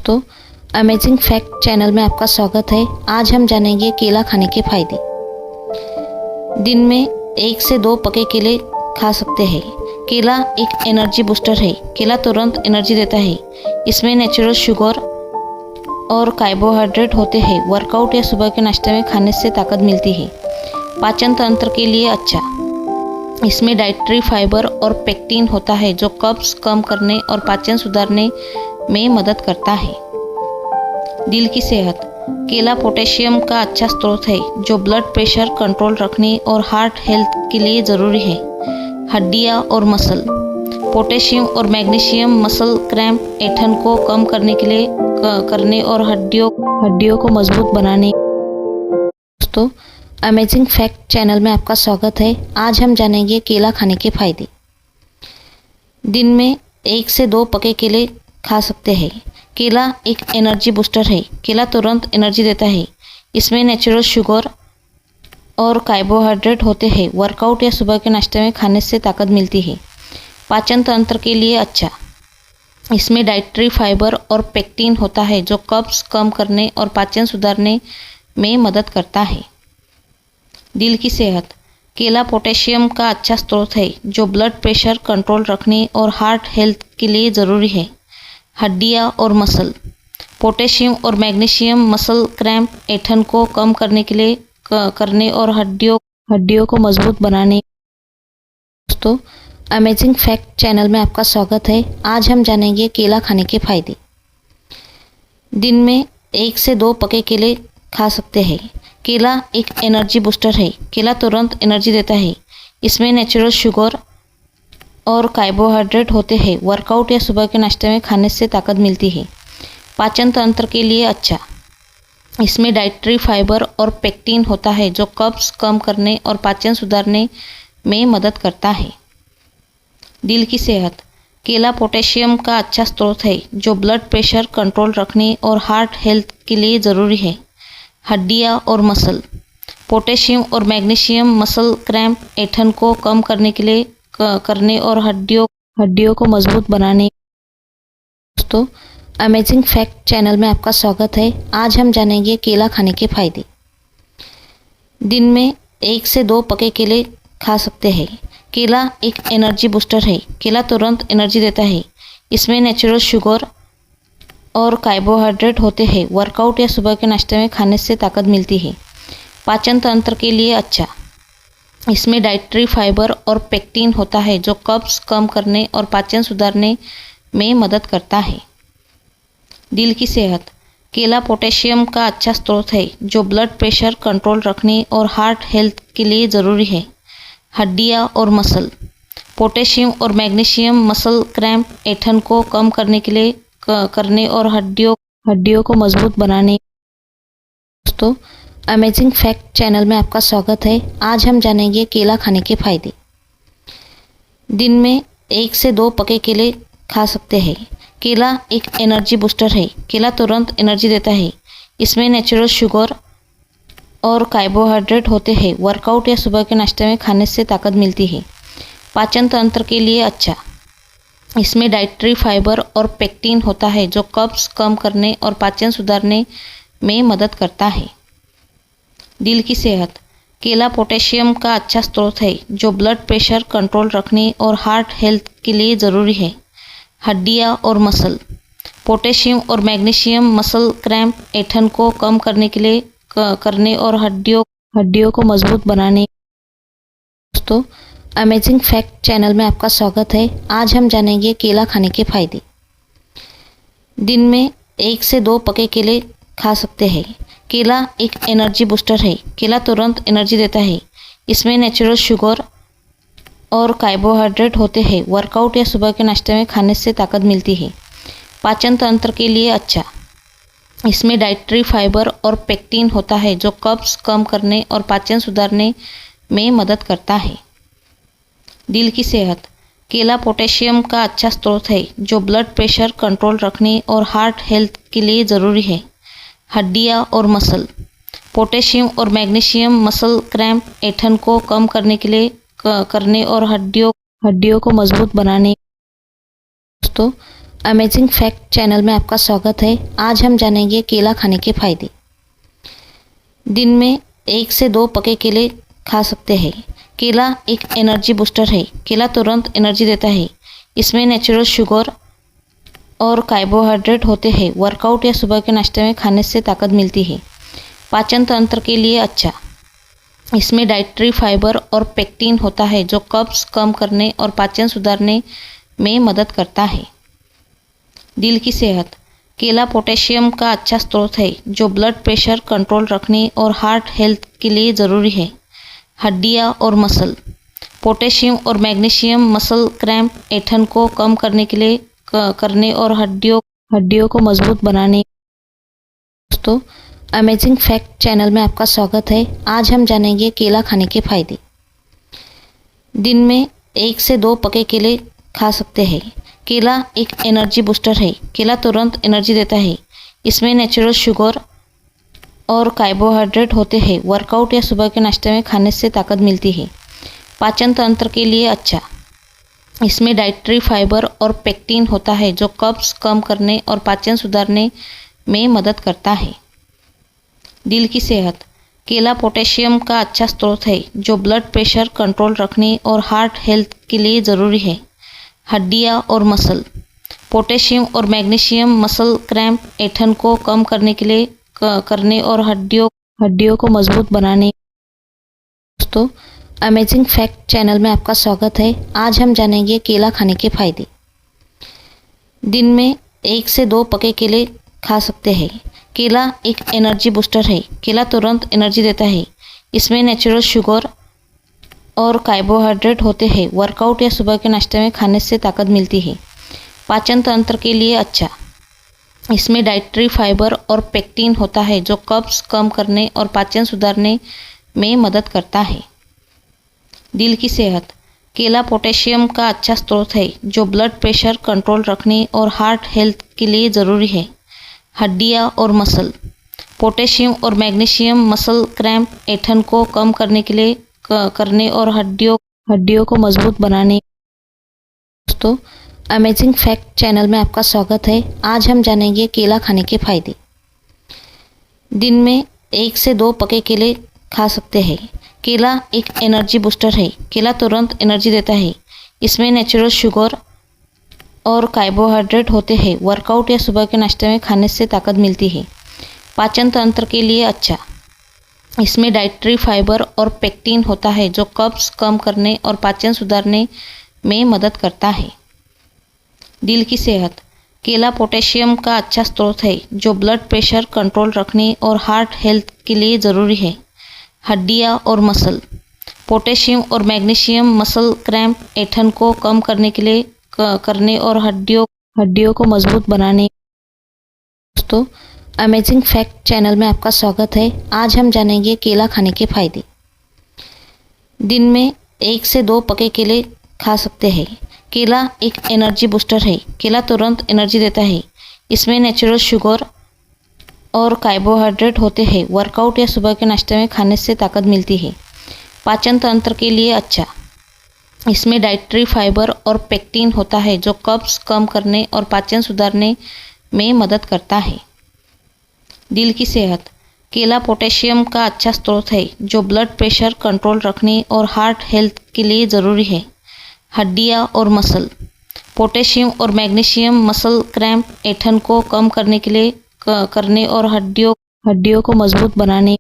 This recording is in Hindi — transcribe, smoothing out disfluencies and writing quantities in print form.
दोस्तों, अमेजिंग फैक्ट चैनल में आपका स्वागत है। आज हम जानेंगे केला खाने के फायदे। दिन में 1 से 2 पके केले खा सकते हैं। केला एक एनर्जी बूस्टर है। केला तुरंत एनर्जी देता है। इसमें नेचुरल शुगर और कार्बोहाइड्रेट होते हैं। वर्कआउट या सुबह के नाश्ते में खाने से ताकत मिलती है। पाचन तंत्र के लिए अच्छा। इसमें डाइटरी फाइबर और पेक्टिन होता है जो कब्ज कम करने और पाचन सुधारने में मदद करता है। दिल की सेहत। केला पोटेशियम का अच्छा स्रोत है जो ब्लड प्रेशर कंट्रोल रखने और हार्ट हेल्थ के लिए ज़रूरी है। हड्डियाँ और मसल। पोटेशियम और मैग्नीशियम मसल क्रैम्प, ऐंठन को कम करने और हड्डियों को मजबूत बनाने। दोस्तों, अमेजिंग फैक्ट चैनल में आपका स्वागत है। आज हम जानेंगे केला खाने के फायदे। दिन में 1 से 2 पके केले खा सकते हैं। केला एक एनर्जी बूस्टर है। केला तुरंत एनर्जी देता है। इसमें नेचुरल शुगर और कार्बोहाइड्रेट होते हैं। वर्कआउट या सुबह के नाश्ते में खाने से ताकत मिलती है। पाचन तंत्र के लिए अच्छा। इसमें डाइटरी फाइबर और पेक्टिन होता है जो कब्ज कम करने और पाचन सुधारने में मदद करता है। दिल की सेहत। केला पोटेशियम का अच्छा स्रोत है जो ब्लड प्रेशर कंट्रोल रखने और हार्ट हेल्थ के लिए ज़रूरी है। हड्डियाँ और मसल। पोटेशियम और मैग्नीशियम मसल क्रैम्प, ऐंठन को कम करने और हड्डियों को मजबूत बनाने। दोस्तों, अमेजिंग फैक्ट चैनल में आपका स्वागत है। आज हम जानेंगे केला खाने के फायदे। दिन में 1 से 2 पके केले खा सकते हैं। केला एक एनर्जी बूस्टर है। केला तुरंत एनर्जी देता है। इसमें नेचुरल शुगर और कार्बोहाइड्रेट होते हैं। वर्कआउट या सुबह के नाश्ते में खाने से ताकत मिलती है। पाचन तंत्र के लिए अच्छा। इसमें डाइटरी फाइबर और पेक्टिन होता है जो कब्ज कम करने और पाचन सुधारने में मदद करता है। दिल की सेहत। केला पोटेशियम का अच्छा स्रोत है जो ब्लड प्रेशर कंट्रोल रखने और हार्ट हेल्थ के लिए ज़रूरी है। हड्डियाँ और मसल। पोटेशियम और मैग्नीशियम मसल क्रैम्प, ऐंठन को कम करने और हड्डियों को मजबूत बनाने। दोस्तों, अमेजिंग फैक्ट चैनल में आपका स्वागत है। आज हम जानेंगे केला खाने के फायदे। दिन में 1 से 2 पके केले खा सकते हैं। केला एक एनर्जी बूस्टर है। केला तुरंत एनर्जी देता है। इसमें नेचुरल शुगर और कार्बोहाइड्रेट होते हैं। वर्कआउट या सुबह के नाश्ते में खाने से ताकत मिलती है। पाचन तंत्र के लिए अच्छा। इसमें डाइटरी फाइबर और पेक्टिन होता है जो कब्ज कम करने और पाचन सुधारने में मदद करता है। दिल की सेहत। केला पोटेशियम का अच्छा स्रोत है जो ब्लड प्रेशर कंट्रोल रखने और हार्ट हेल्थ के लिए ज़रूरी है। हड्डियाँ और मसल। पोटेशियम और मैग्नीशियम मसल क्रैम्प, ऐंठन को कम करने और हड्डियों को मजबूत बनाने। दोस्तों, अमेजिंग फैक्ट चैनल में आपका स्वागत है। आज हम जानेंगे केला खाने के फायदे। दिन में 1 से 2 पके केले खा सकते हैं। केला एक एनर्जी बूस्टर है। केला तुरंत एनर्जी देता है। इसमें नेचुरल शुगर और कार्बोहाइड्रेट होते हैं। वर्कआउट या सुबह के नाश्ते में खाने से ताकत मिलती है। पाचन तंत्र के लिए अच्छा। इसमें डाइटरी फाइबर और पेक्टिन होता है जो कब्ज कम करने और पाचन सुधारने में मदद करता है। दिल की सेहत। केला पोटेशियम का अच्छा स्रोत है जो ब्लड प्रेशर कंट्रोल रखने और हार्ट हेल्थ के लिए ज़रूरी है। हड्डियाँ और मसल। पोटेशियम और मैग्नीशियम मसल क्रैम्प, ऐंठन को कम करने और हड्डियों को मजबूत बनाने। दोस्तों, अमेजिंग फैक्ट चैनल में आपका स्वागत है। आज हम जानेंगे केला खाने के फायदे। दिन में 1 से 2 पके केले खा सकते हैं। केला एक एनर्जी बूस्टर है। केला तुरंत एनर्जी देता है। इसमें नेचुरल शुगर और कार्बोहाइड्रेट होते हैं। वर्कआउट या सुबह के नाश्ते में खाने से ताकत मिलती है। पाचन तंत्र के लिए अच्छा। इसमें डाइटरी फाइबर और पेक्टिन होता है जो कब्ज कम करने और पाचन सुधारने में मदद करता है। दिल की सेहत। केला पोटेशियम का अच्छा स्रोत है जो ब्लड प्रेशर कंट्रोल रखने और हार्ट हेल्थ के लिए ज़रूरी है। हड्डियाँ और मसल। पोटेशियम और मैग्नीशियम मसल क्रैम्प, ऐंठन को कम करने और हड्डियों को मजबूत बनाने। दोस्तों, अमेजिंग फैक्ट चैनल में आपका स्वागत है। आज हम जानेंगे केला खाने के फायदे। दिन में 1 से 2 पके केले खा सकते हैं। केला एक एनर्जी बूस्टर है। केला तुरंत एनर्जी देता है। इसमें नेचुरल शुगर और कार्बोहाइड्रेट होते हैं। वर्कआउट या सुबह के नाश्ते में खाने से ताकत मिलती है। पाचन तंत्र के लिए अच्छा। इसमें डाइटरी फाइबर और पेक्टिन होता है जो कब्ज कम करने और पाचन सुधारने में मदद करता है। दिल की सेहत। केला पोटेशियम का अच्छा स्रोत है जो ब्लड प्रेशर कंट्रोल रखने और हार्ट हेल्थ के लिए ज़रूरी है। हड्डियाँ और मसल। पोटेशियम और मैग्नीशियम मसल क्रैम्प, ऐंठन को कम करने के लिए करने और हड्डियों को मजबूत बनाने। दोस्तों, अमेजिंग फैक्ट चैनल में आपका स्वागत है। आज हम जानेंगे केला खाने के फायदे। दिन में 1 से 2 पके केले खा सकते हैं। केला एक एनर्जी बूस्टर है। केला तुरंत एनर्जी देता है। इसमें नेचुरल शुगर और कार्बोहाइड्रेट होते हैं। वर्कआउट या सुबह के नाश्ते में खाने से ताकत मिलती है। पाचन तंत्र के लिए अच्छा। इसमें डाइटरी फाइबर और पेक्टिन होता है जो कब्ज कम करने और पाचन सुधारने में मदद करता है। दिल की सेहत। केला पोटेशियम का अच्छा स्रोत है जो ब्लड प्रेशर कंट्रोल रखने और हार्ट हेल्थ के लिए ज़रूरी है। हड्डियाँ और मसल। पोटेशियम और मैग्नीशियम मसल क्रैम्प, ऐंठन को कम करने के लिए करने और हड्डियों को मजबूत बनाने। दोस्तों, अमेजिंग फैक्ट चैनल में आपका स्वागत है। आज हम जानेंगे केला खाने के फायदे। दिन में 1 से 2 पके केले खा सकते हैं। केला एक एनर्जी बूस्टर है। केला तुरंत एनर्जी देता है। इसमें नेचुरल शुगर और कार्बोहाइड्रेट होते हैं। वर्कआउट या सुबह के नाश्ते में खाने से ताकत मिलती है। पाचन तंत्र के लिए अच्छा। इसमें डाइटरी फाइबर और पेक्टिन होता है जो कब्ज कम करने और पाचन सुधारने में मदद करता है। दिल की सेहत। केला पोटेशियम का अच्छा स्रोत है जो ब्लड प्रेशर कंट्रोल रखने और हार्ट हेल्थ के लिए ज़रूरी है। हड्डियाँ और मसल। पोटेशियम और मैग्नीशियम मसल क्रैम्प, ऐंठन को कम करने के लिए करने और हड्डियों को मजबूत बनाने। दोस्तों, अमेजिंग फैक्ट चैनल में आपका स्वागत है। आज हम जानेंगे केला खाने के फायदे। दिन में 1 से 2 पके केले खा सकते हैं। केला एक एनर्जी बूस्टर है। केला तुरंत एनर्जी देता है। इसमें नेचुरल शुगर और कार्बोहाइड्रेट होते हैं। वर्कआउट या सुबह के नाश्ते में खाने से ताकत मिलती है। पाचन तंत्र के लिए अच्छा। इसमें डाइटरी फाइबर और पेक्टिन होता है जो कब्ज कम करने और पाचन सुधारने में मदद करता है। दिल की सेहत। केला पोटेशियम का अच्छा स्रोत है जो ब्लड प्रेशर कंट्रोल रखने और हार्ट हेल्थ के लिए ज़रूरी है। हड्डियाँ और मसल। पोटेशियम और मैग्नीशियम मसल क्रैम्प, ऐंठन को कम करने के लिए करने और हड्डियों को मजबूत बनाने। दोस्तों, अमेजिंग फैक्ट चैनल में आपका स्वागत है। आज हम जानेंगे केला खाने के फायदे। दिन में 1 से 2 पके केले खा सकते हैं। केला एक एनर्जी बूस्टर है। केला तुरंत एनर्जी देता है। इसमें नेचुरल शुगर और कार्बोहाइड्रेट होते हैं। वर्कआउट या सुबह के नाश्ते में खाने से ताकत मिलती है। पाचन तंत्र के लिए अच्छा। इसमें डाइटरी फाइबर और पेक्टिन होता है जो कब्ज कम करने और पाचन सुधारने में मदद करता है। दिल की सेहत। केला पोटेशियम का अच्छा स्रोत है जो ब्लड प्रेशर कंट्रोल रखने और हार्ट हेल्थ के लिए ज़रूरी है। हड्डियाँ और मसल। पोटेशियम और मैग्नीशियम मसल क्रैम्प, ऐंठन को कम करने के लिए करने और हड्डियों को मजबूत बनाने।